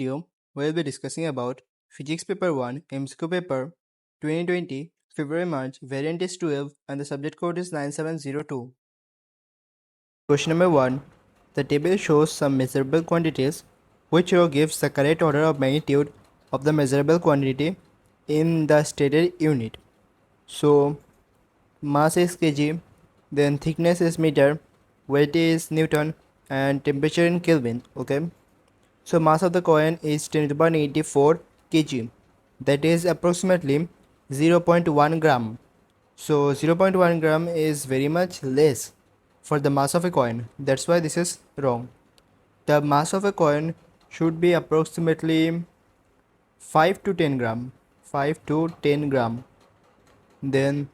video, we'll be discussing about Physics Paper 1 MCQ Paper 2020 February March, variant is 12 and the subject code is 9702. Question number 1. The table shows some measurable quantities which row gives the correct order of magnitude of the measurable quantity in the stated unit. So, mass is kg, then thickness is meter, weight is Newton, and temperature in Kelvin. Okay. So mass of the coin is 10 to the power negative 4 kg. That is approximately 0.1 gram. So 0.1 gram is very much less for the mass of a coin. That's why this is wrong. The mass of a coin should be approximately 5 to 10 gram. 5 to 10 gram. Then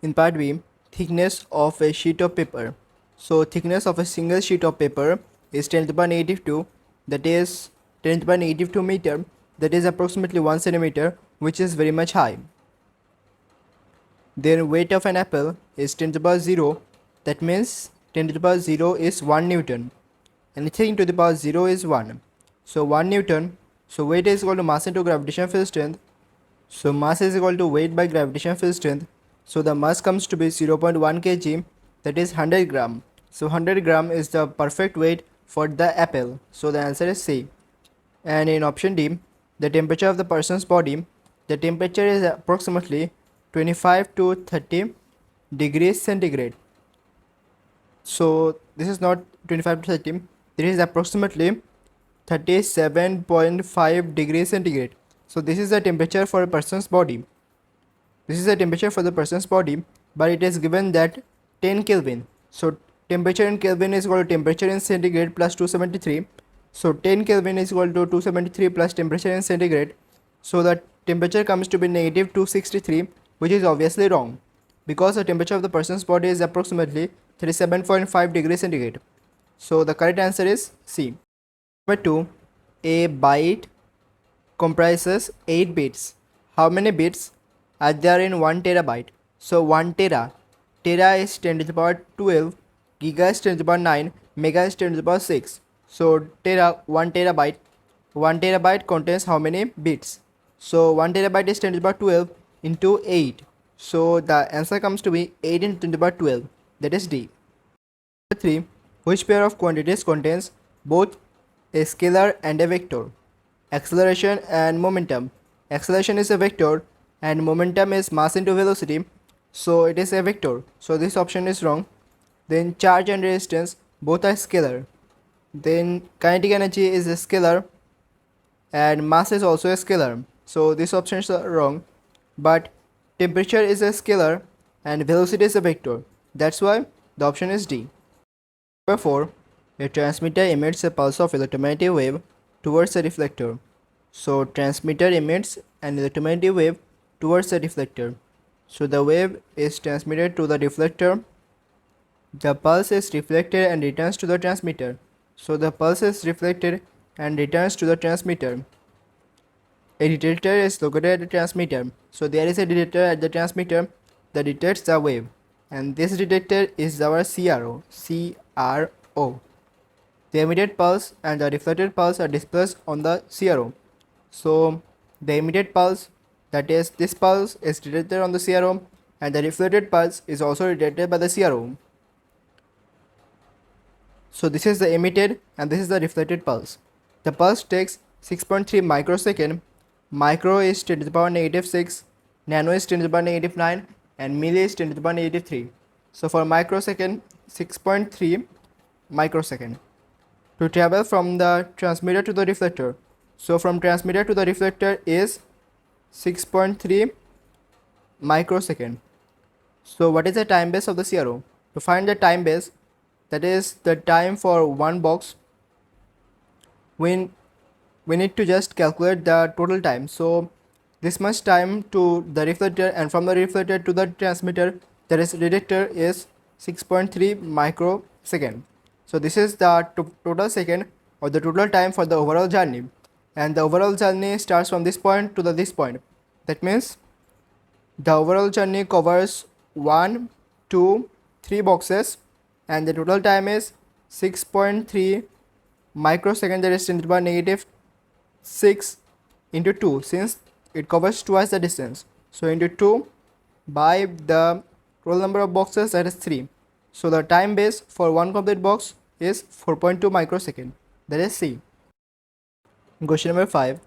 in part B, thickness of a sheet of paper. So thickness of a single sheet of paper is 10 to the power negative 2, that is 10 to the power negative 2 meter, that is approximately 1 centimeter, which is very much high. Then weight of an apple is 10 to the power 0, that means 10 to the power 0 is 1 Newton. Anything to the power 0 is 1. So 1 Newton, so weight is equal to mass into gravitational field strength. So mass is equal to weight by gravitational field strength. So the mass comes to be 0.1 kg, that is 100 gram. So 100 gram is the perfect weight for the apple. So the answer is C. And in option D, the temperature of the person's body, the temperature is approximately 25 to 30 degrees centigrade. So this is not 25 to 30, this is approximately 37.5 degrees centigrade. So this is the temperature for a person's body. This is the temperature for the person's body, but it is given that 10 Kelvin. So temperature in Kelvin is equal to temperature in centigrade plus 273. So 10 Kelvin is equal to 273 plus temperature in centigrade. So the temperature comes to be negative 263, which is obviously wrong because the temperature of the person's body is approximately 37.5 degrees centigrade. So the correct answer is C. Number 2. A byte comprises 8 bits. How many bits are there in 1 terabyte? So 1 tera is 10 to the power 12, giga is 10 to the power 9, mega is 10 to the power 6. So 1 terabyte contains how many bits? So 1 terabyte is 10 to the power 12 into 8. So the answer comes to be 8 into 10 to the power 12, that is D. Number 3. Which pair of quantities contains both a scalar and a vector? Acceleration and momentum. Acceleration is a vector and momentum is mass into velocity, so it is a vector. So this option is wrong. Then charge and resistance, both are scalar. Then kinetic energy is a scalar and mass is also a scalar. So these options are wrong. But temperature is a scalar and velocity is a vector. That's why the option is D. Number 4. A transmitter emits a pulse of electromagnetic wave towards a reflector. So transmitter emits an electromagnetic wave towards the reflector. So the wave is transmitted to the reflector. The pulse is reflected and returns to the transmitter. So the pulse is reflected and returns to the transmitter. A detector is located at the transmitter. So there is a detector at the transmitter that detects the wave. And this detector is our CRO. The emitted pulse and the reflected pulse are displaced on the CRO. So the emitted pulse, that is this pulse, is detected on the CRO and the reflected pulse is also detected by the CRO. So this is the emitted and this is the reflected pulse. The pulse takes 6.3 microsecond. Micro is 10 to the power negative 6, nano is 10 to the power negative 9 and milli is 10 to the power negative 3. So for microsecond, 6.3 microsecond. To travel from the transmitter to the reflector. So from transmitter to the reflector is 6.3 microsecond. So what is the time base of the CRO? To find the time base, that is the time for one box, we need to just calculate the total time. So this much time to the reflector and from the reflector to the transmitter, that is detector, is 6.3 microsecond. So this is the total second or the total time for the overall journey. And the overall journey starts from this point to this point. That means the overall journey covers 1, 2, 3 boxes and the total time is 6.3 microsecond, that is 10 to the power negative 6 into 2, since it covers twice the distance. So into 2 by the total number of boxes, that is 3. So the time base for one complete box is 4.2 microsecond, that is C. Question number 5.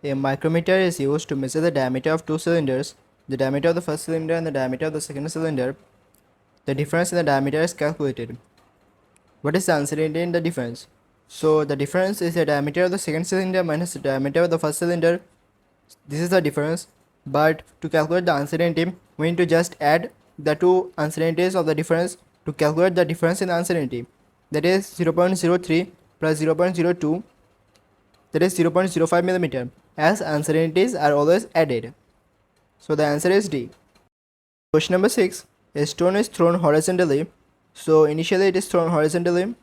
A micrometer is used to measure the diameter of two cylinders. The diameter of the first cylinder and the diameter of the second cylinder. The difference in the diameter is calculated. What is the uncertainty in the difference? So the difference is the diameter of the second cylinder minus the diameter of the first cylinder. This is the difference. But to calculate the uncertainty, we need to just add the two uncertainties of the difference to calculate the difference in the uncertainty. That is 0.03 plus 0.02, that is 0.05 millimeter, as uncertainties are always added. So the answer is D. Question number 6. A stone is thrown horizontally. So initially it is thrown horizontally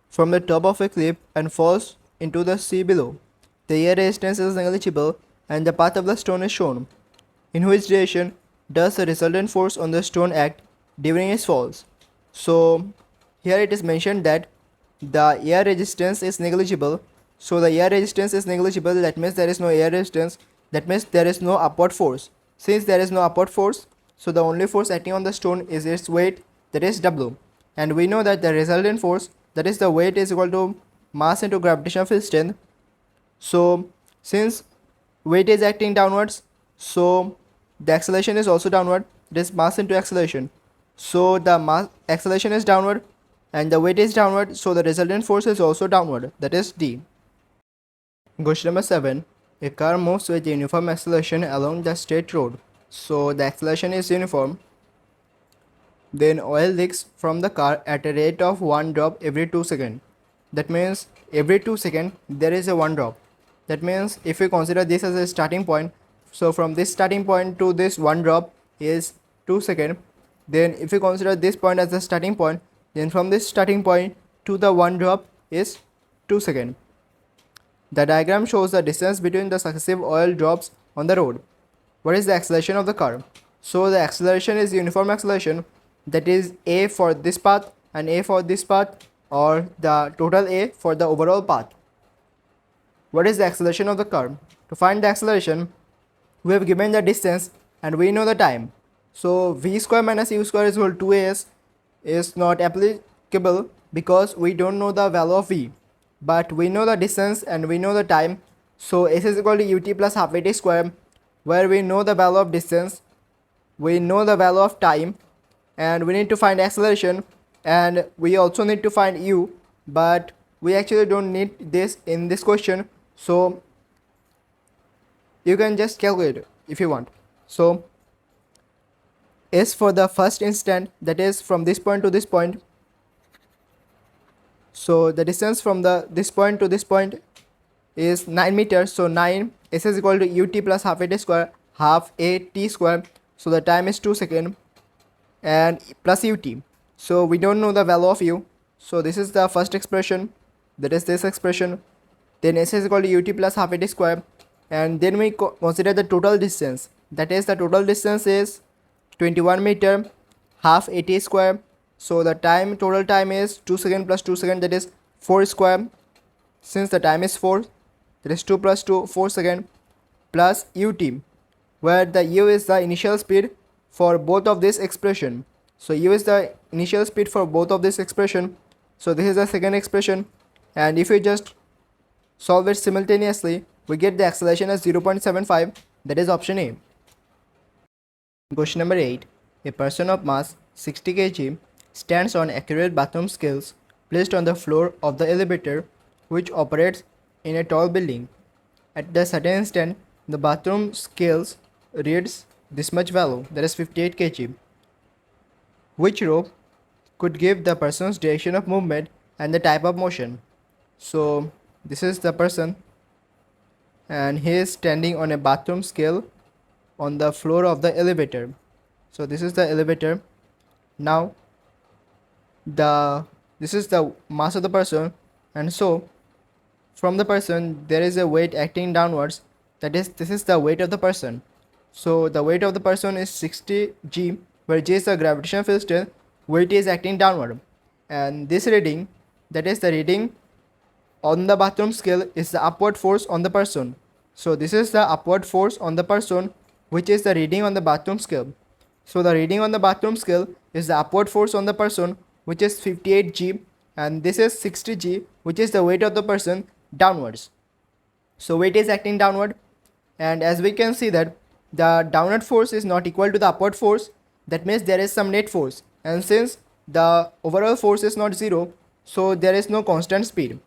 from the top of a cliff and falls into the sea below. The air resistance is negligible and the path of the stone is shown. In which direction does the resultant force on the stone act during its falls? So here it is mentioned that the air resistance is negligible. So the air resistance is negligible, that means there is no air resistance, that means there is no upward force. Since there is no upward force, so the only force acting on the stone is its weight, that is W. And we know that the resultant force, that is the weight, is equal to mass into gravitational field strength. So since weight is acting downwards, so the acceleration is also downward, it is mass into acceleration. So the mass acceleration is downward and the weight is downward, so the resultant force is also downward, that is D. Question number 7. A car moves with uniform acceleration along the straight road. So the acceleration is uniform. Then oil leaks from the car at a rate of 1 drop every 2 seconds. That means every 2 seconds there is a 1 drop. That means if we consider this as a starting point, so from this starting point to this 1 drop is 2 seconds. Then if we consider this point as the starting point, then from this starting point to the 1 drop is 2 seconds. The diagram shows the distance between the successive oil drops on the road. What is the acceleration of the car? So the acceleration is uniform acceleration, that is A for this path and A for this path, or the total A for the overall path. What is the acceleration of the car? To find the acceleration, we have given the distance and we know the time. So v square minus u square is equal to 2as is not applicable because we don't know the value of v. But we know the distance and we know the time, so s is equal to ut plus half at square, where we know the value of distance, we know the value of time, and we need to find acceleration, and we also need to find u, but we actually don't need this in this question, so you can just calculate it if you want. So s for the first instant, that is from this point to this point. So the distance from this point to this point is 9 meters. So 9 s is equal to ut plus half at square, half a t square. So the time is 2 seconds and plus ut. So we don't know the value of u. So this is the first expression, that is this expression. Then s is equal to ut plus half at square, and then we consider the total distance. That is the total distance is 21 meter, half at square. So the total time is 2 seconds plus 2 seconds, that is 4 square. Since the time is 4, that is 2 plus 2, 4 seconds, plus ut, where the u is the initial speed for both of this expression. So u is the initial speed for both of this expression. So this is the second expression, and if we just solve it simultaneously, we get the acceleration as 0.75, that is option A. Question number 8. A person of mass 60 kg stands on accurate bathroom scales placed on the floor of the elevator which operates in a tall building. At the certain instant, the bathroom scales reads this much value, that is 58 kg. Which rope could give the person's direction of movement and the type of motion? So this is the person and he is standing on a bathroom scale on the floor of the elevator. So this is the elevator. Now this is the mass of the person, and so from the person there is a weight acting downwards, that is this is the weight of the person. So the weight of the person is 60 g, where g is the gravitational field strength, weight is acting downward, and this reading, that is the reading on the bathroom scale is the upward force on the person. So this is the upward force on the person, which is the reading on the bathroom scale. So the reading on the bathroom scale is the upward force on the person, which is 58 g, and this is 60 g, which is the weight of the person downwards. So weight is acting downward, and as we can see that the downward force is not equal to the upward force. That means there is some net force, and since the overall force is not zero, so there is no constant speed.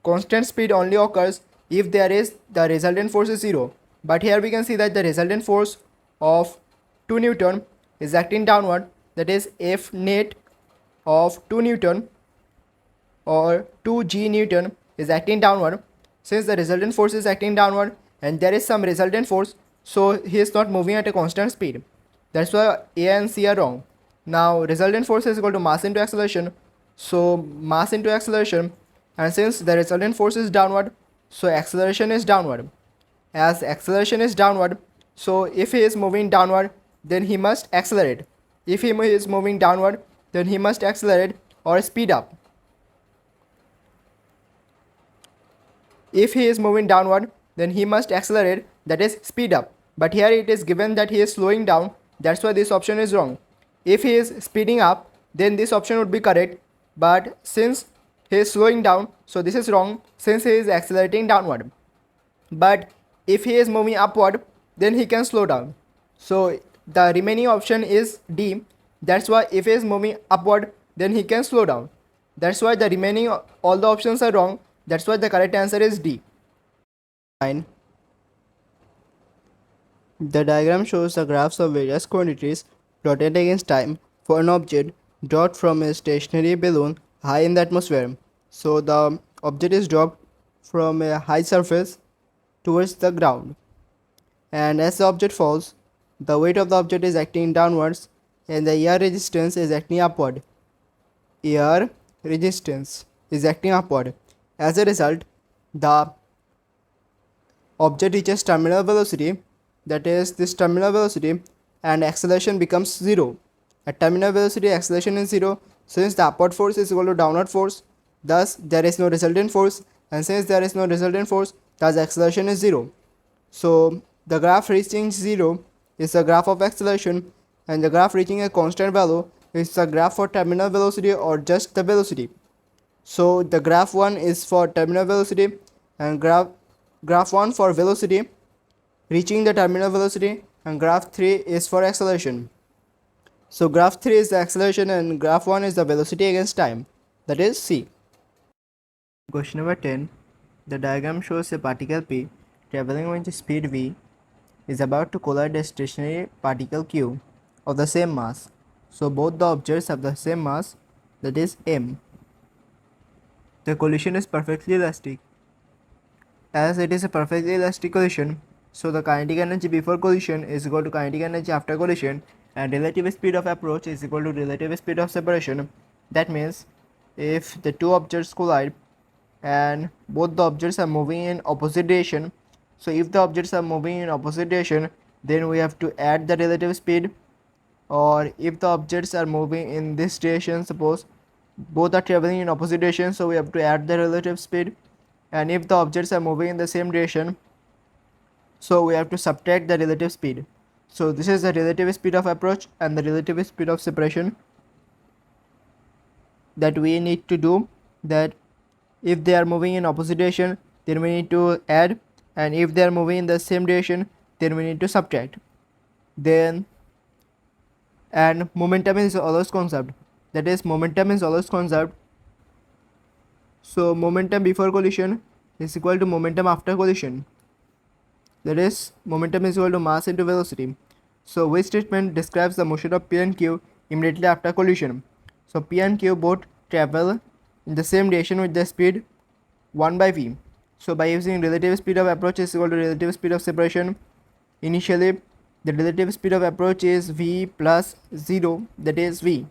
Constant speed only occurs if there is the resultant force is zero. But here we can see that the resultant force of 2 Newton is acting downward, that is F net of 2 Newton or 2 Newton is acting downward. Since the resultant force is acting downward and there is some resultant force, so he is not moving at a constant speed. That's why A and C are wrong. Now resultant force is equal to mass into acceleration. So mass into acceleration, and since the resultant force is downward, so acceleration is downward. As acceleration is downward, so if he is moving downward, then he must accelerate. If he is moving downward, then he must accelerate or speed up. If he is moving downward, then he must accelerate, that is speed up. But here it is given that he is slowing down, that's why this option is wrong. If he is speeding up, then this option would be correct, but since he is slowing down, so this is wrong since he is accelerating downward. But if he is moving upward, then he can slow down. So the remaining option is D. That's why if he is moving upward, then he can slow down. That's why the remaining all the options are wrong. That's why the correct answer is D. 9. The diagram shows the graphs of various quantities plotted against time for an object dropped from a stationary balloon high in the atmosphere. So the object is dropped from a high surface towards the ground, and as the object falls, the weight of the object is acting downwards and the air resistance is acting upward. Air resistance is acting upward. As a result, the object reaches terminal velocity, that is this terminal velocity, and acceleration becomes zero. At terminal velocity, acceleration is zero since the upward force is equal to downward force. Thus, there is no resultant force, and since there is no resultant force, thus acceleration is zero. So the graph reaching zero is the graph of acceleration, and the graph reaching a constant value is the graph for terminal velocity or just the velocity. So the graph 1 is for terminal velocity, and graph 1 for velocity reaching the terminal velocity, and graph 3 is for acceleration. So graph 3 is the acceleration and graph 1 is the velocity against time, that is C. Question number 10. The diagram shows a particle P traveling with speed v is about to collide a stationary particle q of the same mass. So both the objects have the same mass, that is m. The collision is perfectly elastic. As it is a perfectly elastic collision, so the kinetic energy before collision is equal to kinetic energy after collision, and relative speed of approach is equal to relative speed of separation. That means if the two objects collide and both the objects are moving in opposite direction, so if the objects are moving in opposite direction, then we have to add the relative speed. Or if the objects are moving in this direction, suppose both are traveling in opposite direction, so we have to add the relative speed. And if the objects are moving in the same direction, so we have to subtract the relative speed. So this is the relative speed of approach and the relative speed of separation that we need to do. That if they are moving in opposite direction, then we need to add, and if they are moving in the same direction, then we need to subtract. Then, and momentum is always conserved, that is momentum is always conserved. So momentum before collision is equal to momentum after collision, that is momentum is equal to mass into velocity. So which statement describes the motion of P and Q immediately after collision? So P and Q both travel in the same direction with the speed 1 by v. So by using relative speed of approach is equal to relative speed of separation, initially the relative speed of approach is v plus 0, that is v.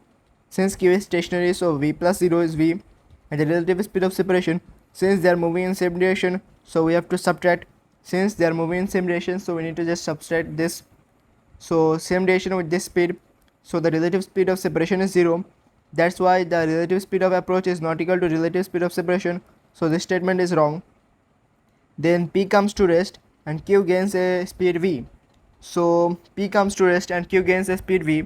Since Q is stationary, so v plus 0 is v, and the relative speed of separation, since they are moving in same direction, so we have to subtract. Since they are moving in same direction, so we need to just subtract this. So same direction with this speed, so the relative speed of separation is 0. That's why the relative speed of approach is not equal to relative speed of separation. so this statement is wrong. Then P comes to rest and Q gains a speed V. So P comes to rest and Q gains a speed V.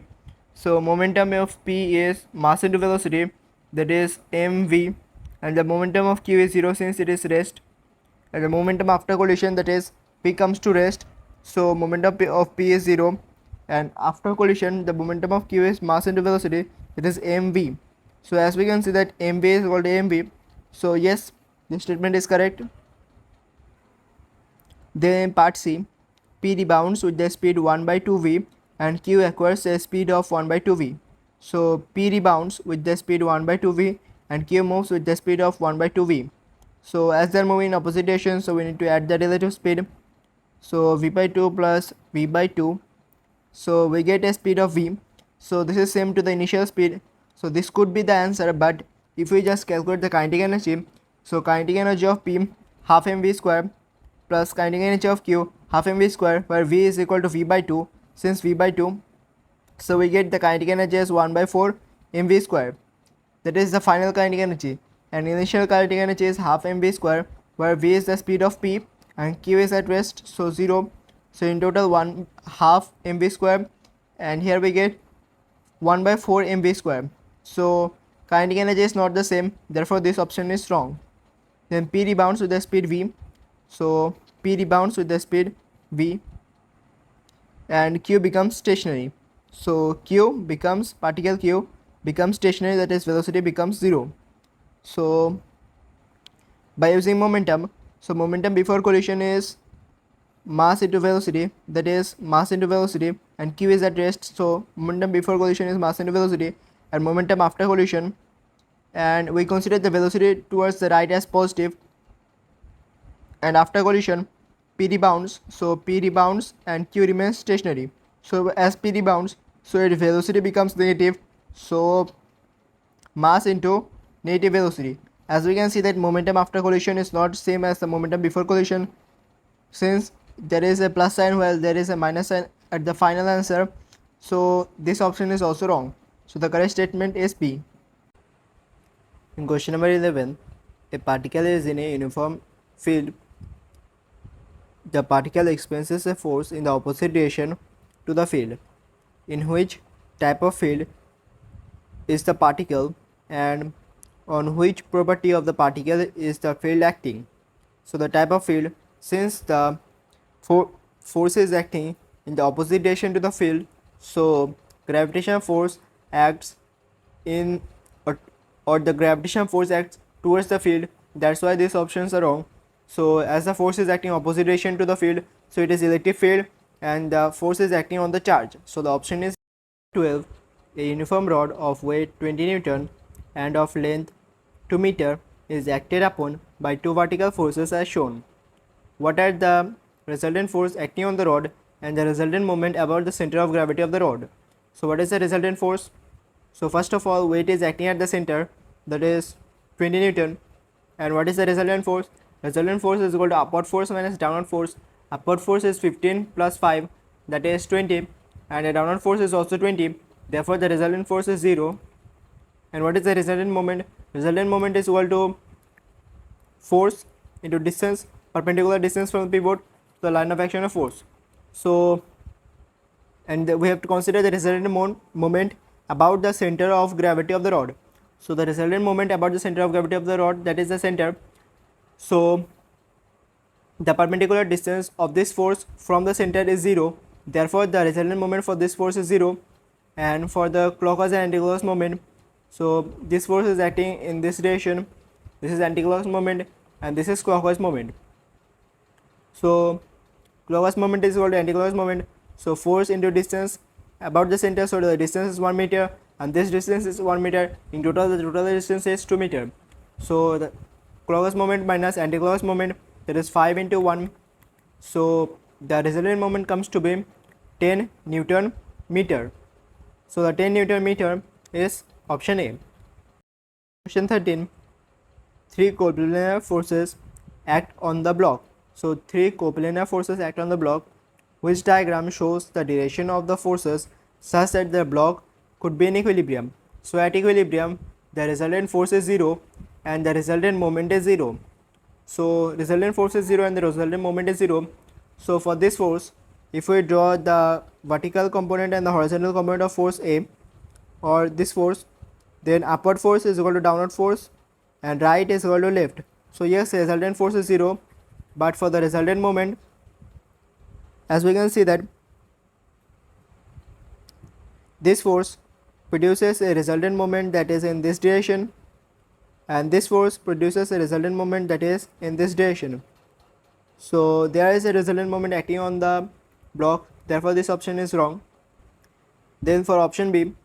So momentum of P is mass into velocity, that is mv, and the momentum of Q is 0 since it is rest. And the momentum after collision, that is P comes to rest, so momentum of P is 0, and after collision the momentum of Q is mass into velocity, that is mv. So as we can see that mv is equal to mv, so yes, this statement is correct. Then part C, P rebounds with the speed 1 by 2v and Q acquires a speed of 1 by 2v. So P rebounds with the speed 1 by 2v and Q moves with the speed of 1 by 2v. So as they are moving in opposite directions, so we need to add the relative speed. So v by 2 plus v by 2. So we get a speed of v. So this is same to the initial speed. So this could be the answer, but if we just calculate the kinetic energy, so kinetic energy of P half mv square plus kinetic energy of Q half mv square, where v is equal to v by 2, since v by 2, so we get the kinetic energy as 1 by 4 mv square. That is the final kinetic energy, and initial kinetic energy is half mv square, where v is the speed of P and Q is at rest, so 0. So in total 1 half mv square, and here we get 1 by 4 mv square. So kinetic energy is not the same, therefore this option is wrong. Then P rebounds with the speed v. So P rebounds with the speed v and Q becomes stationary. So particle Q becomes stationary, that is velocity becomes 0. So by using momentum, so momentum before collision is mass into velocity, that is mass into velocity, and Q is at rest, so momentum before collision is mass into velocity, and momentum after collision, and we consider the velocity towards the right as positive, and after collision P rebounds, so P rebounds and Q remains stationary. So as P rebounds, so its velocity becomes negative, so mass into negative velocity. As we can see that momentum after collision is not same as the momentum before collision, since there is a plus sign while there is a minus sign at the final answer, so this option is also wrong. So the correct statement is B. In question number 11, a particle is in a uniform field. The particle experiences a force in the opposite direction to the field. In which type of field is the particle, and on which property of the particle is the field acting? So the type of field, since the force is acting in the opposite direction to the field, so gravitational force acts in or the gravitational force acts towards the field, that's why these options are wrong. So as the force is acting opposite direction to the field, so it is electric field, and the force is acting on the charge. So the option is 12. A uniform rod of weight 20 Newton and of length 2 meter is acted upon by two vertical forces as shown. What are the resultant force acting on the rod and the resultant moment about the center of gravity of the rod? So what is the resultant force? So first of all, weight is acting at the center, that is 20 Newton, and what is the resultant force? Resultant force is equal to upward force minus downward force. Upward force is 15 plus 5, that is 20, and the downward force is also 20, therefore the resultant force is 0. And what is the resultant moment? Resultant moment is equal to force into distance, perpendicular distance from the pivot to the line of action of force. So and we have to consider the resultant moment about the center of gravity of the rod. So the resultant moment about the center of gravity of the rod, that is the center. So the perpendicular distance of this force from the center is 0, therefore the resultant moment for this force is 0. And for the clockwise and anticlockwise moment, so this force is acting in this direction, this is anticlockwise moment and this is clockwise moment. So clockwise moment is equal to anticlockwise moment, so force into distance about the center, so the distance is 1 meter and this distance is 1 meter, in total the total distance is 2 meter. So the clockwise moment minus anticlockwise moment, that is 5 into 1, so the resultant moment comes to be 10 Newton meter. So the 10 Newton meter is option A. Question 13. 3 coplanar forces act on the block. So 3 coplanar forces act on the block. Which diagram shows the direction of the forces such that the block could be in equilibrium? So at equilibrium, the resultant force is 0, and the resultant moment is 0. So resultant force is 0 and the resultant moment is 0. So for this force, if we draw the vertical component and the horizontal component of force A, or this force, then upward force is equal to downward force and right is equal to left. So yes, resultant force is 0, but for the resultant moment, as we can see that this force produces a resultant moment that is in this direction, and this force produces a resultant moment that is in this direction. So there is a resultant moment acting on the block, therefore this option is wrong. Then for option B,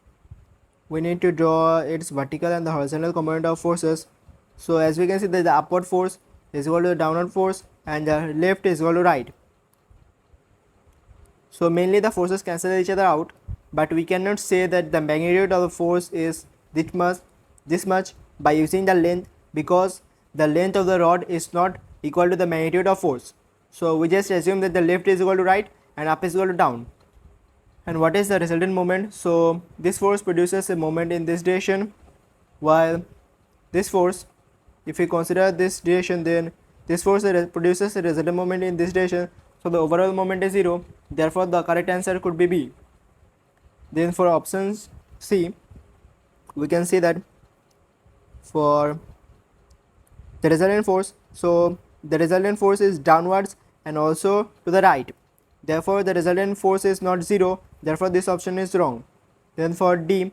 we need to draw its vertical and the horizontal component of forces. So as we can see that the upward force is equal to the downward force and the left is equal to right. So mainly the forces cancel each other out, but we cannot say that the magnitude of the force is this much by using the length, because the length of the rod is not equal to the magnitude of force. So we just assume that the left is equal to right and up is equal to down. And what is the resultant moment? So this force produces a moment in this direction, while this force, if we consider this direction, then this force produces a resultant moment in this direction. So the overall moment is 0. Therefore the correct answer could be B. Then for option C, we can see that for the resultant force, so the resultant force is downwards and also to the right. Therefore the resultant force is not 0, therefore this option is wrong. Then for D,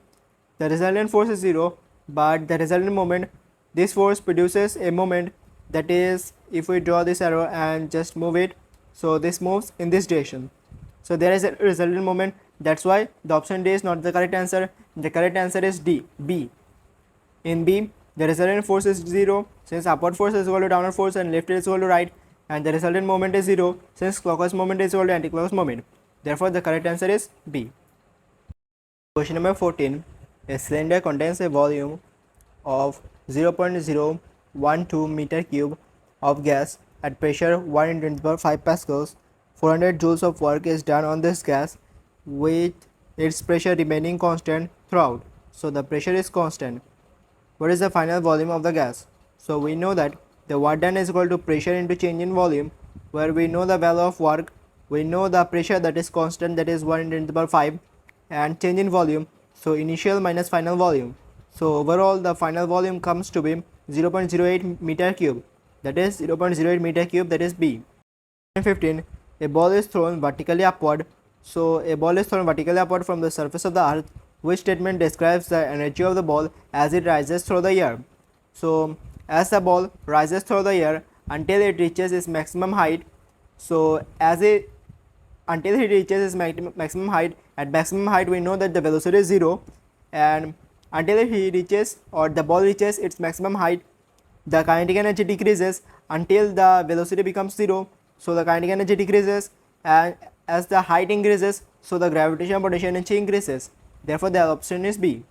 the resultant force is 0, but the resultant moment, this force produces a moment that is, if we draw this arrow and just move it, so this moves in this direction. So there is a resultant moment, that's why the option D is not the correct answer. The correct answer is D, B. In B, the resultant force is 0 since upward force is equal to downward force and left is equal to right, and the resultant moment is 0 since clockwise moment is equal to anticlockwise moment. Therefore the correct answer is B. Question number 14. A cylinder contains a volume of 0.012 meter cube of gas at pressure 1 × 10⁵ pascals. 400 joules of work is done on this gas with its pressure remaining constant throughout. So the pressure is constant. What is the final volume of the gas? So we know that the work done is equal to pressure into change in volume, where we know the value of work, we know the pressure that is constant, that is 1 × 10⁵, and change in volume, so initial minus final volume. So overall the final volume comes to be 0.08 meter cube, that is 0.08 meter cube, that is B. 15. A ball is thrown vertically upward. So a ball is thrown vertically upward from the surface of the earth. Which statement describes the energy of the ball as it rises through the air? So as the ball rises through the air until it reaches its maximum height, so until it reaches its maximum height, at maximum height we know that the velocity is 0, and until it reaches, or the ball reaches its maximum height, the kinetic energy decreases until the velocity becomes 0. So the kinetic energy decreases, and as the height increases, so the gravitational potential energy increases. Therefore the option is B.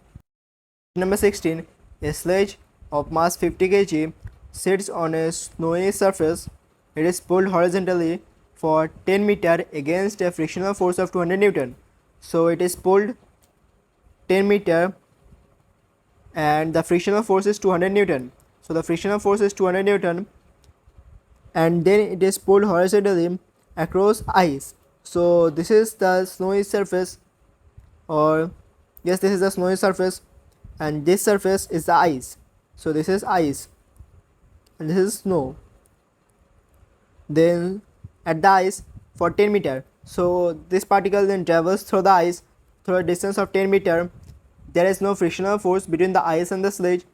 Number 16. A sledge of mass 50 kg sits on a snowy surface. It is pulled horizontally for 10 meter against a frictional force of 200 Newton. So it is pulled 10 meter and the frictional force is 200 Newton. So the frictional force is 200 Newton, and then it is pulled horizontally across ice. So this is the snowy surface, or yes, this is the snowy surface, and this surface is the ice. So this is ice and this is snow. Then at the ice for 10 meter, so this particle then travels through the ice through a distance of 10 meter. There is no frictional force between the ice and the sledge.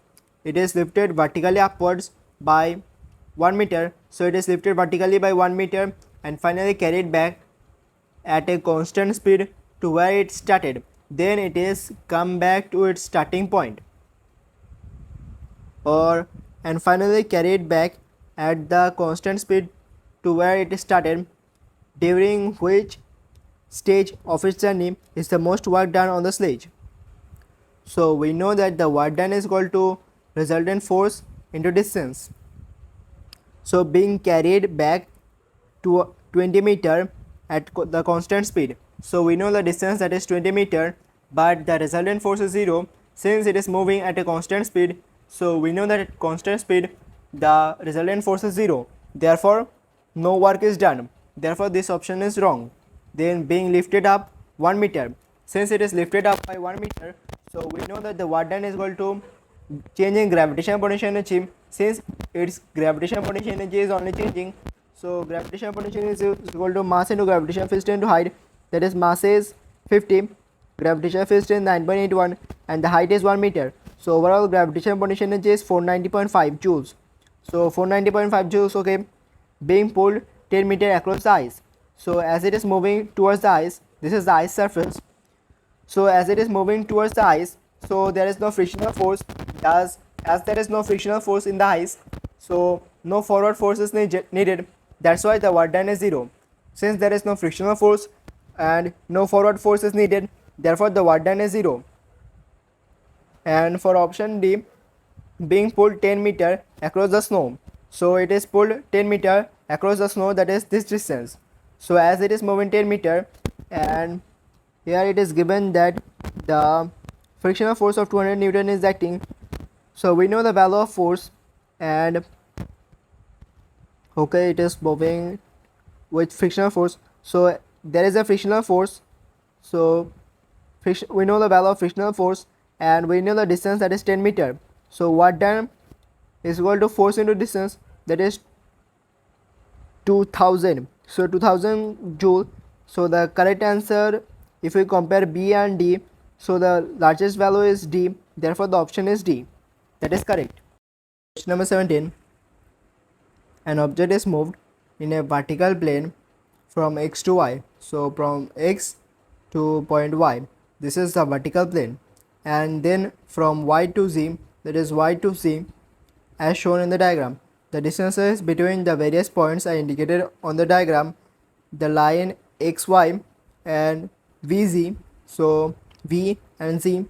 It is lifted vertically upwards by 1 meter. So it is lifted vertically by 1 meter and finally carried back at a constant speed to where it started. Then it is come back to its starting point, and finally carried back at the constant speed to where it started, during which stage of its journey is the most work done on the sledge. So we know that the work done is equal to resultant force into distance. So being carried back to 20 meter at the constant speed. So we know the distance, that is 20 meter, but the resultant force is 0 since it is moving at a constant speed. So we know that at constant speed the resultant force is 0. Therefore no work is done. Therefore this option is wrong. Then being lifted up 1 meter. Since it is lifted up by 1 meter, so we know that the work done is equal to change in gravitational potential energy. Since its gravitational potential energy is only changing, so gravitational potential is equal to mass into gravitational field strength into height. That is, mass is 50, gravitational field strength 9.81, and the height is 1 meter. So overall gravitational potential energy is 490.5 joules. So 490.5 joules, okay, being pulled 10 meter across the ice. So as it is moving towards the ice, this is the ice surface. So as it is moving towards the ice, so there is no frictional force. As there is no frictional force in the ice, so no forward force is needed. That's why the work done is 0. Since there is no frictional force and no forward force is needed, therefore the work done is 0. And for option D, being pulled 10 meter across the snow. So it is pulled 10 meter across the snow, that is this distance. So as it is moving 10 meter, and here it is given that the frictional force of 200 Newton is acting. So we know the value of force, and okay, it is moving with frictional force. So there is a frictional force. So we know the value of frictional force, and we know the distance, that is 10 meter. So work done is equal to force into distance, that is 2000. So 2000 joule. So the correct answer, if we compare B and D, so the largest value is D. Therefore the option is D. That is correct. Question number 17. An object is moved in a vertical plane from X to Y. So from X to point Y, this is the vertical plane, and then from Y to Z, that is Y to Z, as shown in the diagram. The distances between the various points are indicated on the diagram. The line XY and VZ, so V and Z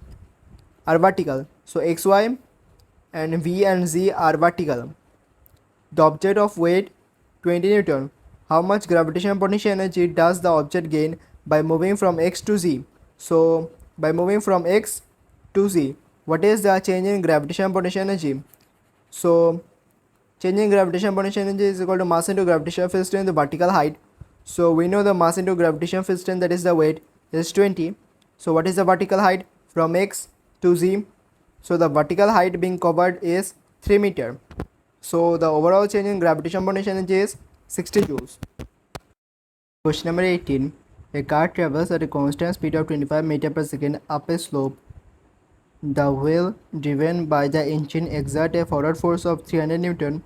are vertical. So XY and V and Z are vertical. The object of weight 20 Newton. How much gravitational potential energy does the object gain by moving from X to Z? So by moving from X to Z, what is the change in gravitational potential energy? So change in gravitational potential energy is equal to mass into gravitational field strength, the vertical height. So we know the mass into gravitational field strength, that is the weight, is 20. So what is the vertical height from X to Z? So the vertical height being covered is 3 meter. So the overall change in gravitational potential energy is 60 joules. Question number 18. A car travels at a constant speed of 25 meter per second up a slope. The wheel driven by the engine exerts a forward force of 300 Newton.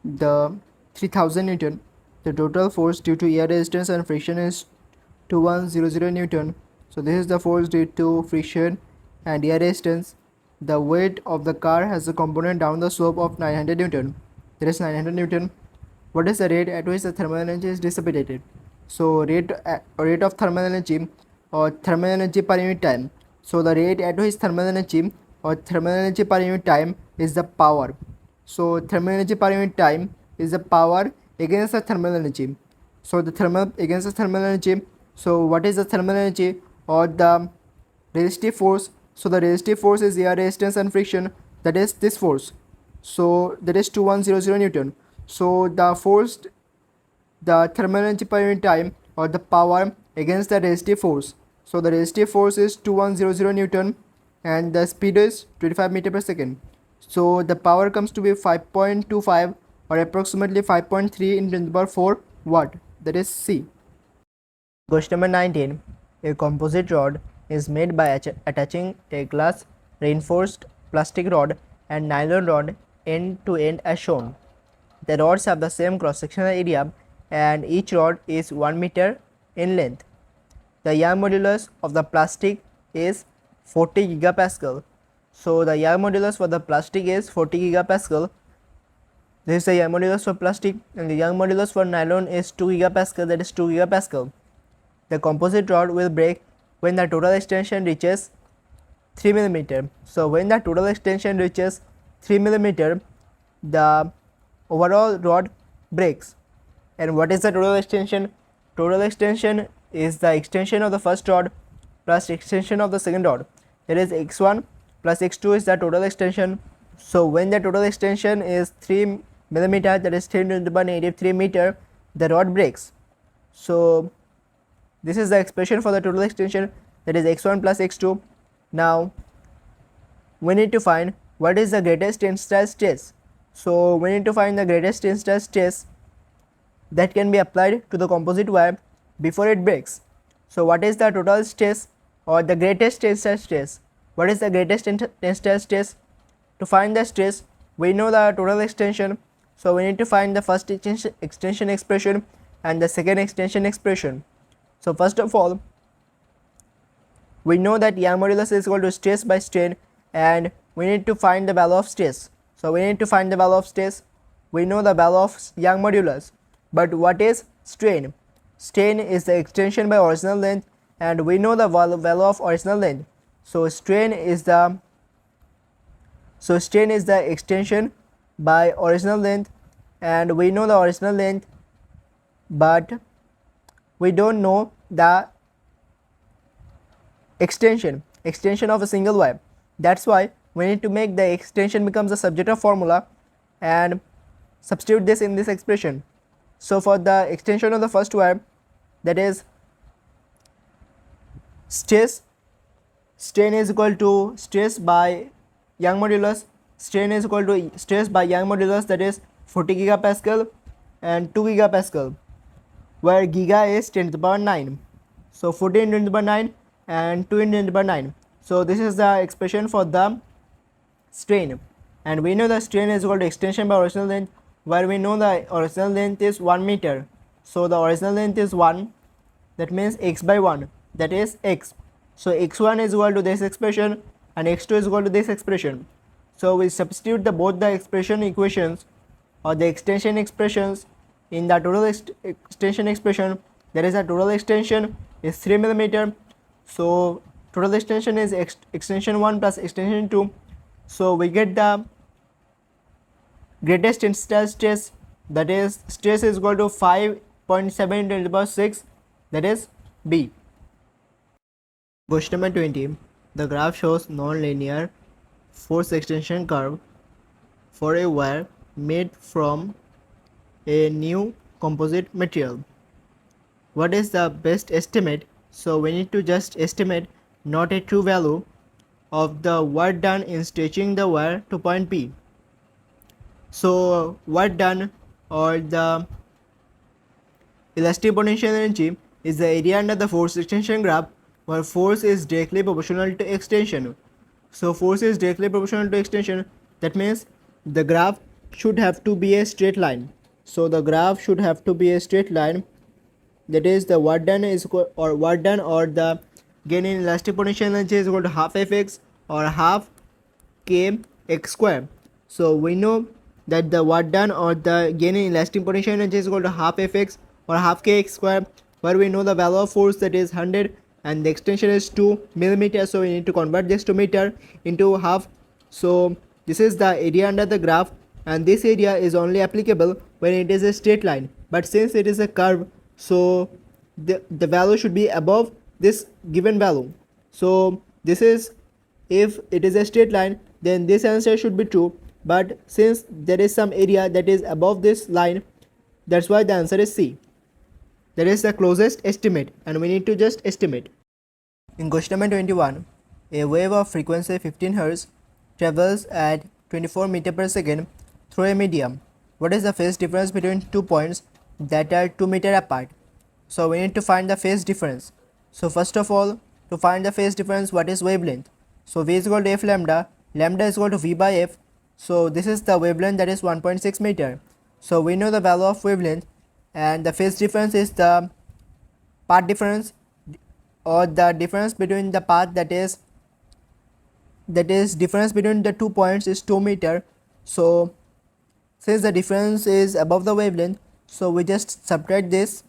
The 3000 Newton. The total force due to air resistance and friction is 2100 Newton. So this is the force due to friction and air resistance. The weight of the car has a component down the slope of 900 Newton. There is 900 Newton. What is the rate at which the thermal energy is dissipated? So rate of thermal energy, or thermal energy per unit time. So the rate at which thermal energy or thermal energy per unit time is the power. So thermal energy per unit time is the power against the thermal energy. So the thermal against the thermal energy. So what is the thermal energy or the resistive force? So the resistive force is air resistance and friction, that is this force. So that is 2100 Newton. So the force, the thermal energy per unit time or the power against the resistive force. So the resistive force is 2100 Newton and the speed is 25 meter per second. So the power comes to be 5.25 or approximately 5.3 in 10 to the power 4 watt, that is C. Question number 19. A composite rod is made by attaching a glass reinforced plastic rod and nylon rod end to end as shown. The rods have the same cross-sectional area and each rod is 1 meter in length. The Young modulus of the plastic is 40 gigapascal. So the Young modulus for the plastic is 40 gigapascal. This is the Young modulus for plastic, and the Young modulus for nylon is 2 gigapascal, that is 2 gigapascal. The composite rod will break when the total extension reaches 3 mm. So when the total extension reaches 3 mm, the overall rod breaks. And what is the total extension? Total extension is the extension of the first rod plus extension of the second rod. That is x1 plus x2 is the total extension So when the total extension is 3 millimeter, that is 10 to the power negative 3 meter, the rod breaks. So this is the expression for the total extension, that is x1 plus x2. Now we need to find what is the greatest tensile stress. So we need to find the greatest tensile stress that can be applied to the composite wire before it breaks. So what is the total stress or the greatest tensile stress? What is the greatest tensile stress? To find the stress, we know the total extension, so we need to find the first extension expression and the second extension expression. So first of all, we know that Young modulus is equal to stress by strain, and we need to find the value of stress. So we need to find the value of stress. We know the value of Young modulus, but what is strain? Strain is the extension by original length, and we know the value of original length. So strain is the extension by original length, and we know the original length, but we don't know the extension of a single wire. That's why we need to make the extension becomes a subject of formula and substitute this in this expression. So for the extension of the first wire, that is strain is equal to stress by Young modulus. Strain is equal to stress by Young modulus, that is 40 gigapascal and 2 gigapascal, where giga is 10 to the power 9. So 40 into 10 to the power 9 and 2 into 10 to the power 9. So this is the expression for the strain, and we know the strain is equal to extension by original length, where we know the original length is 1 meter. So the original length is 1, that means x by 1, that is x. So x1 is equal to this expression and x2 is equal to this expression. So we substitute both the expression equations or the extension expressions in the total extension expression. That is, the total extension is 3 millimeter. So total extension is extension 1 plus extension 2. So we get the greatest tensile stress, that is stress is equal to 5.7 into 10 to the power 6, that is B. Question number 20. The graph shows non-linear force extension curve for a wire made from a new composite material. What is the best estimate? So we need to just estimate, not a true value, of the work done in stretching the wire to point P. So work done or the elastic potential energy is the area under the force extension graph, where force is directly proportional to extension. So force is directly proportional to extension, that means the graph should have to be a straight line. So the graph should have to be a straight line, that is the work done is or the gain in elastic potential energy is equal to half fx or half k x square. So we know that the work done or the gain in elastic potential energy is equal to half fx or half kx square, where we know the value of force, that is 100, and the extension is 2 millimeters. So we need to convert this to meter into half. So this is the area under the graph, and this area is only applicable when it is a straight line, but since it is a curve, so the value should be above this given value. So this is, if it is a straight line, then this answer should be true, but since there is some area that is above this line, that's why the answer is C. That is the closest estimate, and we need to just estimate. In question number 21, a wave of frequency 15 Hz travels at 24 meter per second through a medium. What is the phase difference between 2 points that are 2 meter apart? So we need to find the phase difference. So first of all, to find the phase difference, what is wavelength? So V is equal to f lambda, lambda is equal to V by f. So this is the wavelength, that is 1.6 meter. So we know the value of wavelength, and the phase difference is the path difference or the difference between the path, that is difference between the 2 points is 2 meter. So since the difference is above the wavelength, so we just subtract this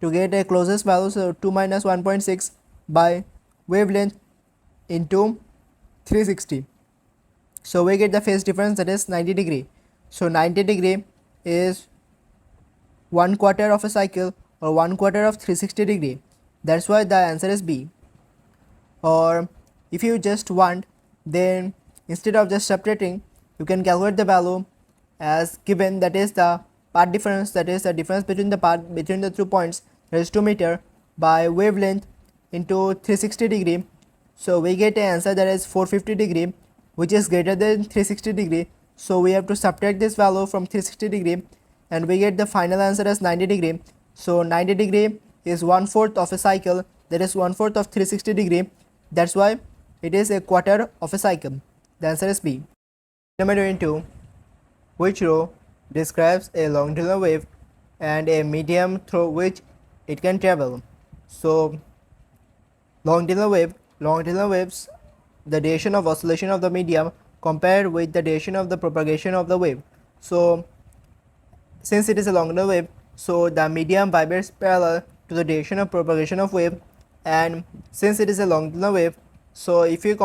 to get a closest value. So 2 minus 1.6 by wavelength into 360. So we get the phase difference, that is 90 degree. So 90 degree is 1/4 of a cycle or 1/4 of 360 degree. That's why the answer is B. Or if you just want, then instead of just subtracting, you can calculate the value as given, that is the path difference, that is the difference between the path between the 2 points, that is 2 meter, by wavelength into 360 degree. So we get an answer that is 450 degree, which is greater than 360 degree. So we have to subtract this value from 360 degree and we get the final answer as 90 degree. So 90 degree is 1/4 of a cycle, that is 1/4 of 360 degree. That's why it is a quarter of a cycle. The answer is B. Number 22. Which row describes a longitudinal wave and a medium through which it can travel? So longitudinal waves, the duration of oscillation of the medium compared with the duration of the propagation of the wave. So since it is a longitudinal wave, so the medium vibrates parallel to the duration of propagation of wave, and since it is a longitudinal wave, so if you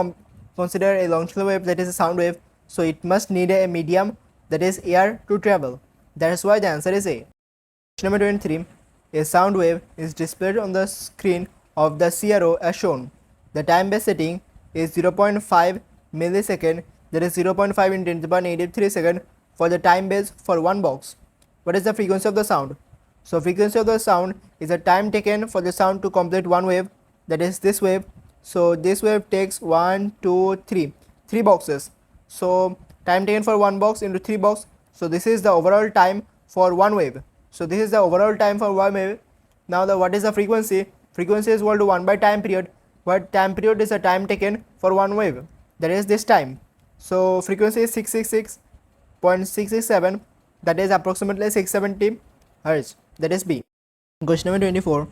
consider a longitudinal wave, that is a sound wave, so it must need a medium, that is air, to travel. That is why the answer is A. Question number 23. A sound wave is displayed on the screen of the CRO as shown. The time-based setting is 0.5 millisecond, that is 0.5 in 10 to the power -3 second for the time base for one box. What is the frequency of the sound? So frequency of the sound is the time taken for the sound to complete one wave, that is this wave. So this wave takes 1, 2, 3, 3 boxes. So time taken for one box into 3 box. So this is the overall time for one wave. So this is the overall time for one wave. Now what is the frequency? Frequency is equal to 1 by time period. But time period is the time taken for one wave, that is this time. So frequency is 666.667, that is approximately 670 Hz, that is B. Question number 24.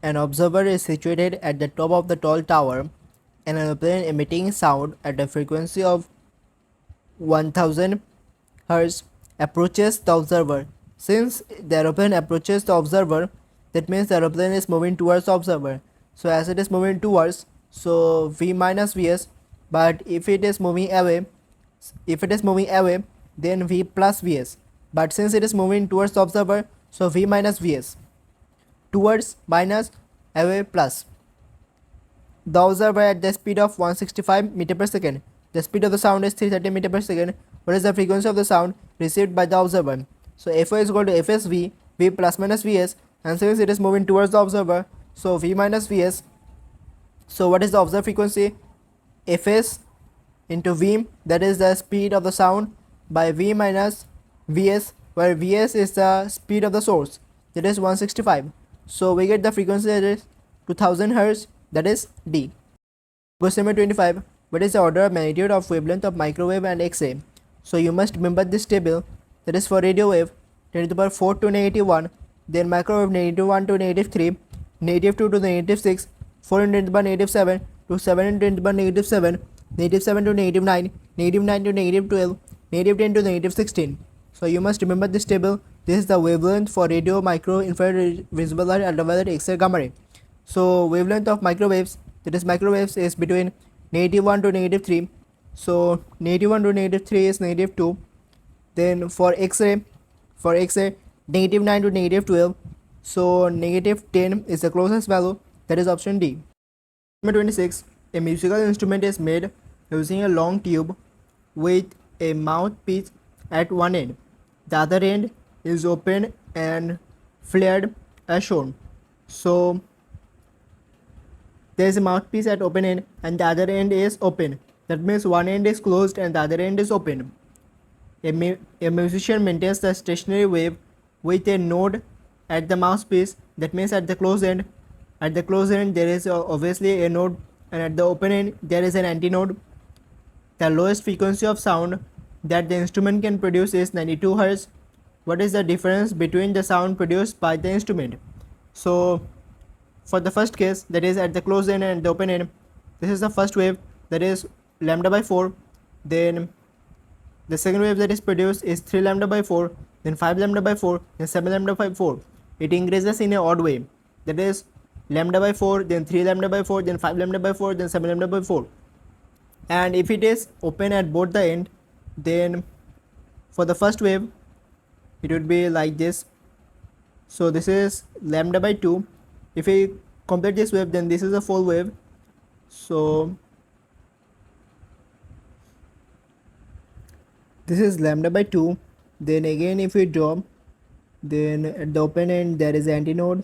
An observer is situated at the top of the tall tower and an airplane emitting sound at a frequency of 1000 Hz approaches the observer. Since the aeroplane approaches the observer, that means the aeroplane is moving towards the observer. So as it is moving towards, so V minus Vs, but if it is moving away, then V plus Vs. But since it is moving towards the observer, so V minus Vs. Towards minus, away plus. The observer at the speed of 165 meter per second. The speed of the sound is 330 meter per second. What is the frequency of the sound received by the observer? So FO is equal to FSV, V plus minus Vs, and since it is moving towards the observer, so V minus Vs. So what is the observed frequency? Fs into V, that is the speed of the sound, by V minus Vs, where Vs is the speed of the source, that is 165. So we get the frequency that is 2000 Hz, that is D. Question number 25. What is the order of magnitude of wavelength of microwave and X-ray? So you must remember this table, that is for radio wave 10 to the power 4 to -1, then microwave -1 to -3, -2 to -6, 4 into 10 to the power -7 to 7 into 10 to the power -7, -7 to -9, -9 to -12, -10 to -16. So you must remember this table. This is the wavelength for radio, micro, infrared, visible light, ultraviolet, X-ray, gamma ray. So wavelength of microwaves, that is microwaves, is between -1 to -3. So -1 to -3 is -2. Then for X-ray, -9 to -12. So -10 is the closest value, that is option D. Number 26. A musical instrument is made using a long tube with a mouthpiece at one end. The other end is open and flared as shown. So there is a mouthpiece at open end and the other end is open. That means one end is closed and the other end is open. A musician maintains the stationary wave with a node at the mouthpiece. That means at the closed end. At the closed end there is obviously a node, and at the open end there is an antinode. The lowest frequency of sound that the instrument can produce is 92 Hz. What is the difference between the sound produced by the instrument? So for the first case, that is at the closed end and the open end, this is the first wave, that is lambda by 4. Then the second wave that is produced is 3 lambda by 4, then 5 lambda by 4, then 7 lambda by 4. It increases in a odd way, that is lambda by 4, then 3 lambda by 4, then 5 lambda by 4, then 7 lambda by 4. And if it is open at both the end, then for the first wave it would be like this. So this is lambda by 2. If we complete this wave, then this is a full wave. So This is lambda by 2. Then again if we draw, then at the open end there is an antinode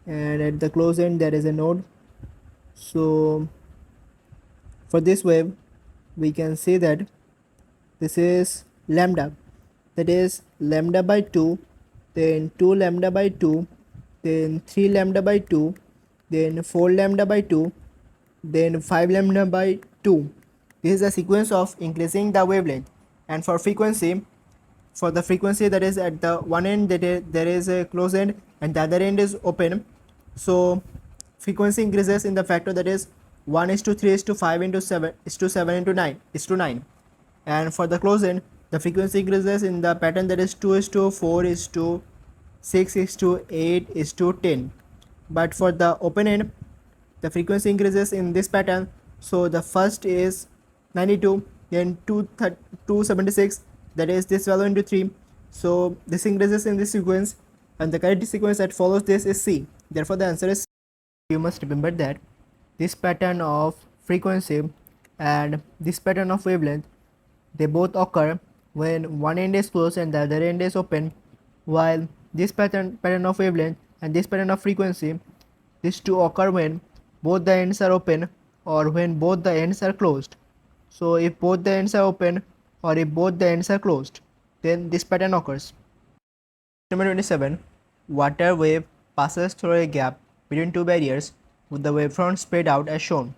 and at the close end there is a node. So for this wave we can say that this is lambda, that is lambda by 2, then 2 lambda by 2, then 3 lambda by 2, then 4 lambda by 2, then 5 lambda by 2. This is a sequence of increasing the wavelength. And for frequency, for the frequency that is at the one end there is a closed end and the other end is open, so frequency increases in the factor that is 1 is to 3 is to 5 into 7 is to 7 into 9 is to 9. And for the closed end the frequency increases in the pattern that is 2 is to 4 is to 6 is to 8 is to 10. But for the open end the frequency increases in this pattern, so the first is 92, then 276, that is this value into 3. So this increases in this sequence and the correct sequence that follows this is C. Therefore the answer is C. You must remember that this pattern of frequency and this pattern of wavelength, they both occur when one end is closed and the other end is open, while this pattern of wavelength and this pattern of frequency, these two occur when both the ends are open or when both the ends are closed. So if both the ends are open or if both the ends are closed, then this pattern occurs. Number 27. Water wave passes through a gap between two barriers with the wavefront spread out as shown.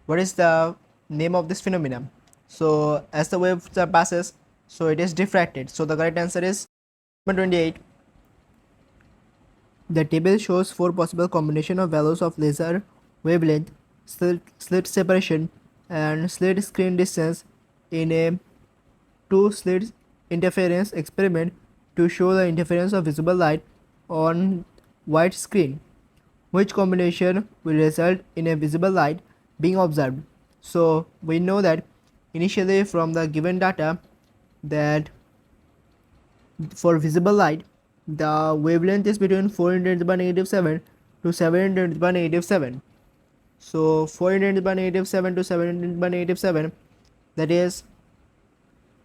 What is the name of this phenomenon? So as the wave passes, so it is diffracted. So the correct answer is number 28. The table shows 4 possible combination of values of laser wavelength, slit separation and slit screen distance in a 2-slit interference experiment to show the interference of visible light on white screen. Which combination will result in a visible light being observed? So we know that initially from the given data that for visible light the wavelength is between 4×10⁻⁷ to 7×10⁻⁷. So 4×10⁻⁷ to 7×10⁻⁷, that is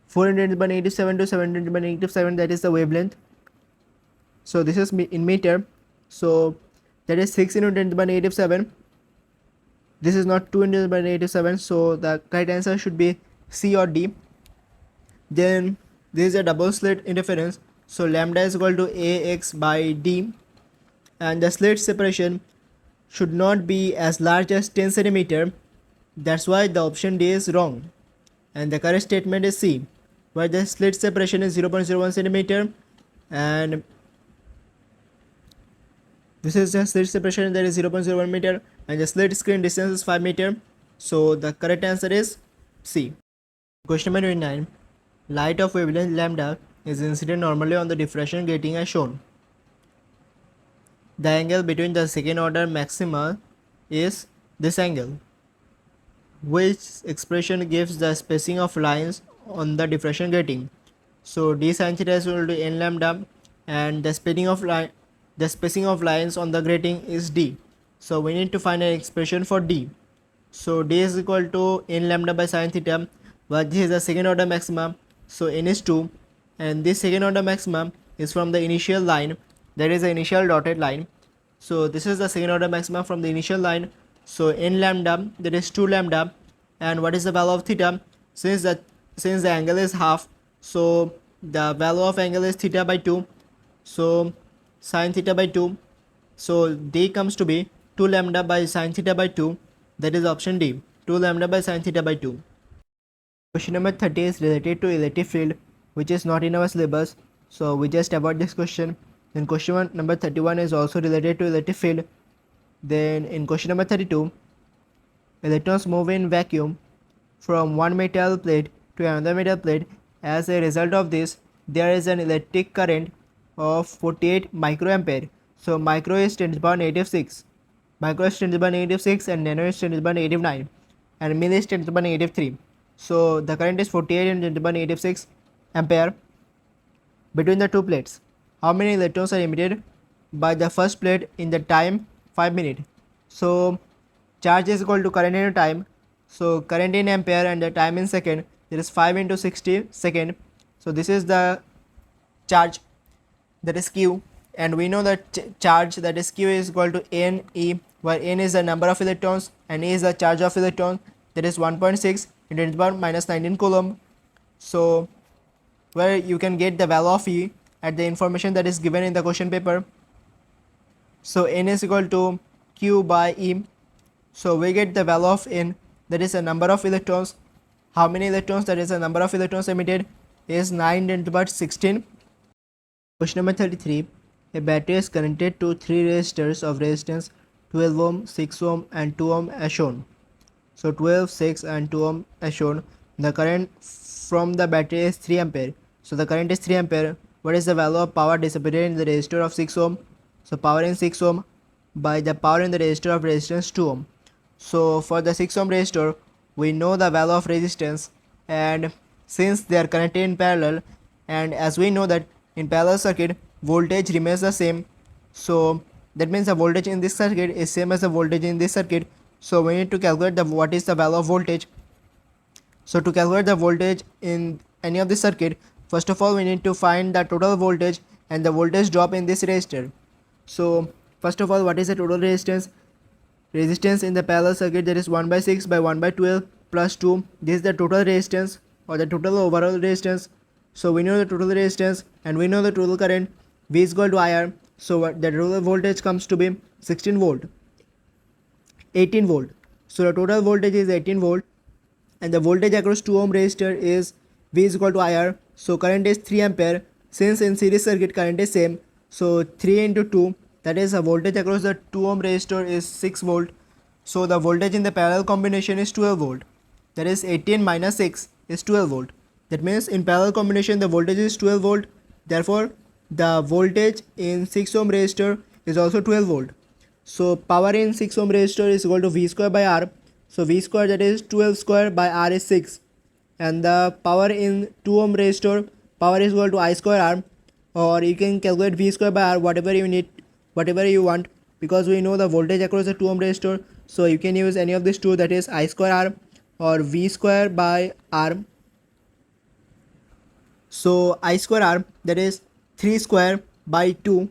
4×10⁻⁷ to 7×10⁻⁷, that is the wavelength. So this is in meter, so that is 6×10⁻⁷. This is not 2×10⁻⁷, so the correct answer should be C or D. Then this is a double slit interference, so lambda is equal to AX by D, and the slit separation should not be as large as 10 centimeter. That's why the option D is wrong, and the correct statement is C, where the slit separation is 0.01 centimeter, and this is the slit separation that is 0.01 meter, and the slit screen distance is 5 meter. So the correct answer is C. Question number 29. Light of wavelength lambda is incident normally on the diffraction grating as shown. The angle between the second order maxima is this angle. Which expression gives the spacing of lines on the diffraction grating? So d sin theta is equal to n lambda, and the spacing of lines on the grating is d. So we need to find an expression for d. So d is equal to n lambda by sin theta, but this is the second order maxima, so n is 2, and this second order maxima is from the initial line, that is the initial dotted line. So this is the second order maxima from the initial line, so n lambda, that is 2 lambda, and what is the value of theta? Since the angle is half, so the value of angle is theta by 2, so sin theta by 2, so d comes to be 2 lambda by sin theta by 2, that is option D, 2 lambda by sin theta by 2. Question number 30 is related to electric field, which is not in our syllabus, so we just avoid this question. Then question number 31 is also related to electric field. Then in question number 32, electrons move in vacuum from one metal plate to another metal plate. As a result of this, there is an electric current of 48 microampere. So micro is 10 to the power -6, micro is 10 to the power -6, and nano is 10 to the power -9, and milli is 10 to the power -3. So the current is 48 and 10 to the power -6 ampere between the two plates. How many electrons are emitted by the first plate in the time 5 minutes? So charge is equal to current into time. So current in ampere and the time in second. that is 5 into 60 second. So this is the charge, that is Q, and we know that charge, that is Q, is equal to n e, where n is the number of electrons and e is the charge of electron, that is 1.6 into 10 to the power minus 19 coulomb. So where you can get the value of E at the information that is given in the question paper. So n is equal to Q by E. So we get the value of n, that is a number of electrons. How many electrons? That is the number of electrons emitted is 9 10 to the power 16. Question number 33. A battery is connected to 3 resistors of resistance 12 ohm, 6 ohm and 2 ohm as shown. So 12, 6 and 2 ohm as shown. The current from the battery is 3 ampere. So the current is 3 ampere. What is the value of power dissipated in the resistor of 6 ohm? So power in 6 ohm by the power in the resistor of resistance 2 ohm. So for the 6 ohm resistor, we know the value of resistance, and since they are connected in parallel, and as we know that in parallel circuit voltage remains the same, so that means the voltage in this circuit is same as the voltage in this circuit. So we need to calculate what is the value of voltage. So to calculate the voltage in any of the circuit, first of all we need to find the total voltage and the voltage drop in this resistor. So first of all, what is the total resistance? Resistance in the parallel circuit, that is 1 by 6 by 1 by 12 plus 2. This is the total resistance or the total overall resistance. So we know the total resistance and we know the total current. V is equal to IR. So the total voltage comes to be 16 volt, 18 volt. So the total voltage is 18 volt, and the voltage across 2 ohm resistor is V is equal to IR. So current is 3 ampere. Since in series circuit current is same, so 3 into 2, that is the voltage across the 2 ohm resistor is 6 volt. So the voltage in the parallel combination is 12 volt. That is 18 minus 6 is 12 volt. That means in parallel combination the voltage is 12 volt. Therefore the voltage in 6 ohm resistor is also 12 volt. So power in 6 ohm resistor is equal to V square by R. So V square, that is 12 square by R is 6. And the power in 2 ohm resistor, power is equal to I square R, or you can calculate V square by R, whatever you need, whatever you want, because we know the voltage across the 2 ohm resistor. So you can use any of these two, that is I square R or V square by R. So I square R, that is 3 square by 2.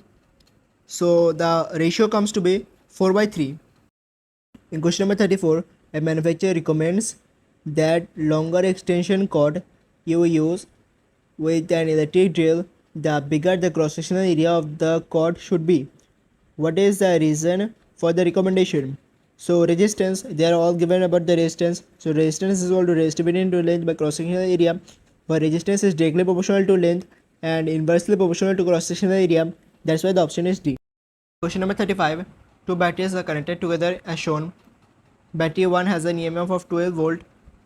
So the ratio comes to be 4 by 3. In question number 34, a manufacturer recommends that longer extension cord you use with an electric drill, the bigger the cross-sectional area of the cord should be. What is the reason for the recommendation? So resistance, they are all given about the resistance. So resistance is equal to resistivity into length by cross-sectional area, where resistance is directly proportional to length and inversely proportional to cross-sectional area. That's why the option is D. Question number 35. Two batteries are connected together as shown. Battery 1 has an EMF of 12 volt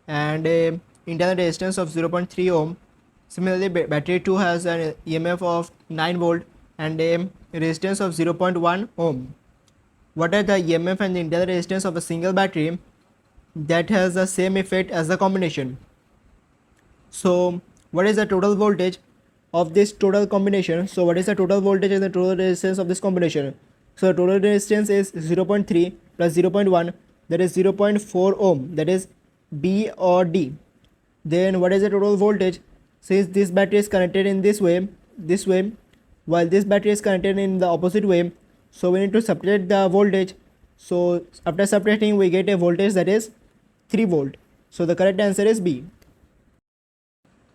and a internal resistance of 0.3 ohm. Similarly, battery 2 has an EMF of 9 volt and a resistance of 0.1 ohm. What are the EMF and the internal resistance of a single battery that has the same effect as the combination? So what is the total voltage of this total combination? So what is the total voltage and the total resistance of this combination? So total resistance is 0.3 plus 0.1, that is 0.4 ohm, that is B or D. Then what is the total voltage? Since this battery is connected in this way, while this battery is connected in the opposite way, so we need to subtract the voltage. So after subtracting we get a voltage, that is 3 volt. So the correct answer is B.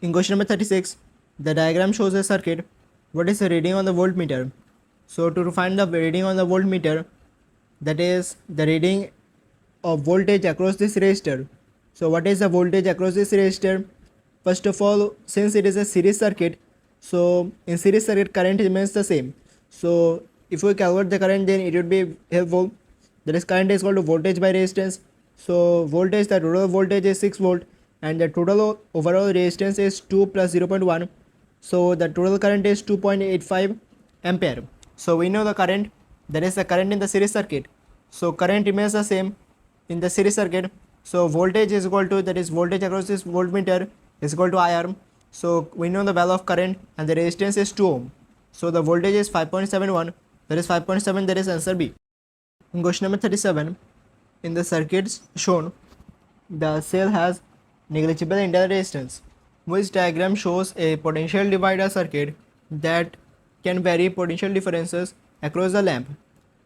In question number 36, the diagram shows a circuit. What is the reading on the voltmeter? So to find the reading on the voltmeter, that is the reading of voltage across this resistor. So what is the voltage across this resistor? First of all, since it is a series circuit, so in series circuit current remains the same. So if we calculate the current, then it would be helpful. That is current is equal to voltage by resistance. So voltage, the total voltage is 6 volt and the total overall resistance is 2 plus 0.1. So the total current is 2.85 ampere. So we know the current, that is the current in the series circuit. So current remains the same in the series circuit. So voltage is equal to, that is voltage across this voltmeter is equal to IR. So we know the value of current and the resistance is 2 ohm. So the voltage is 5.71, that is 5.7, that is answer B. In question number 37, in the circuits shown, the cell has negligible internal resistance, which diagram shows a potential divider circuit that can vary potential differences across the lamp.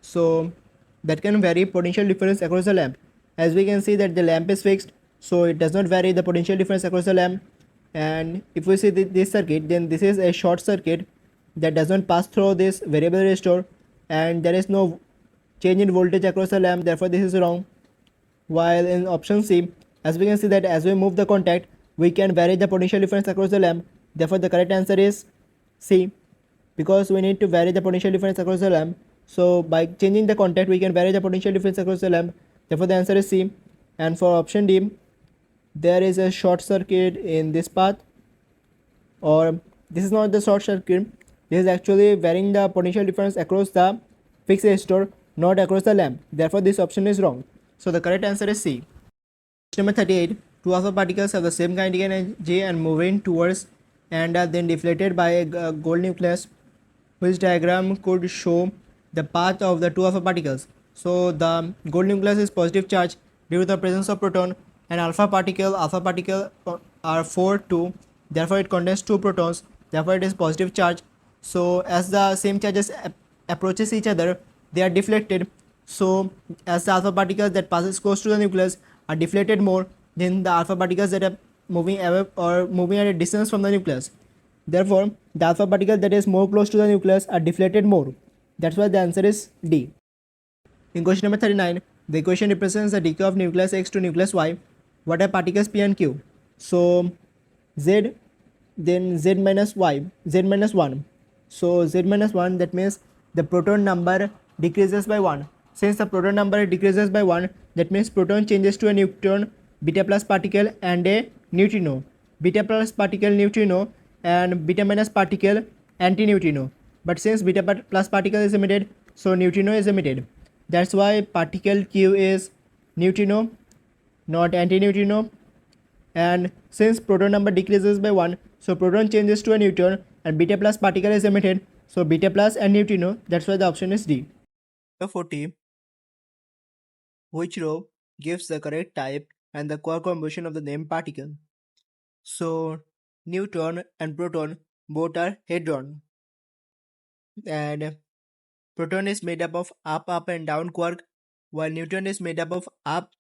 So that can vary potential difference across the lamp. As we can see that the lamp is fixed, so it does not vary the potential difference across the lamp. And if we see this circuit, then this is a short circuit that does not pass through this variable resistor, and there is no change in voltage across the lamp, therefore this is wrong. While in option C, as we can see that as we move the contact, we can vary the potential difference across the lamp, therefore the correct answer is C, because we need to vary the potential difference across the lamp. So by changing the contact, we can vary the potential difference across the lamp, therefore the answer is C. And for option D, there is a short circuit in this path, or this is not the short circuit, this is actually varying the potential difference across the fixed resistor, not across the lamp, therefore this option is wrong. So the correct answer is C. Question number 38. Two alpha particles have the same kinetic energy and moving towards and are then deflated by a gold nucleus. Which diagram could show the path of the two alpha particles? So the gold nucleus is positive charge due to the presence of proton, and alpha particle are 4 2, therefore it contains 2 protons, therefore it is positive charge. So as the same charges approaches each other, they are deflected. So as the alpha particles that passes close to the nucleus are deflated more than the alpha particles that are moving away or moving at a distance from the nucleus. Therefore, the alpha particle that is more close to the nucleus are deflated more. That's why the answer is D. In question number 39, the equation represents the decay of nucleus X to nucleus Y. What are particles P and Q? So Z, then Z minus Y, Z minus 1. So Z minus 1, that means the proton number decreases by 1. Since the proton number decreases by 1, that means proton changes to a neutron, beta plus particle and a neutrino. Beta plus particle neutrino and beta minus particle antineutrino. But since beta plus particle is emitted, so neutrino is emitted. That's why particle Q is neutrino, not antineutrino. And since proton number decreases by 1, so proton changes to a neutron and beta plus particle is emitted, so beta plus and neutrino. That's why the option is D. 40. Which row gives the correct type and the quark combination of the named particle? So neutron and proton both are hadron, and proton is made up of up and down quark, while neutron is made up of up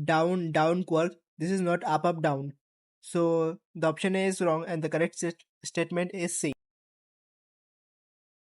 down quark. This is not up down, so the option A is wrong and the correct statement is C.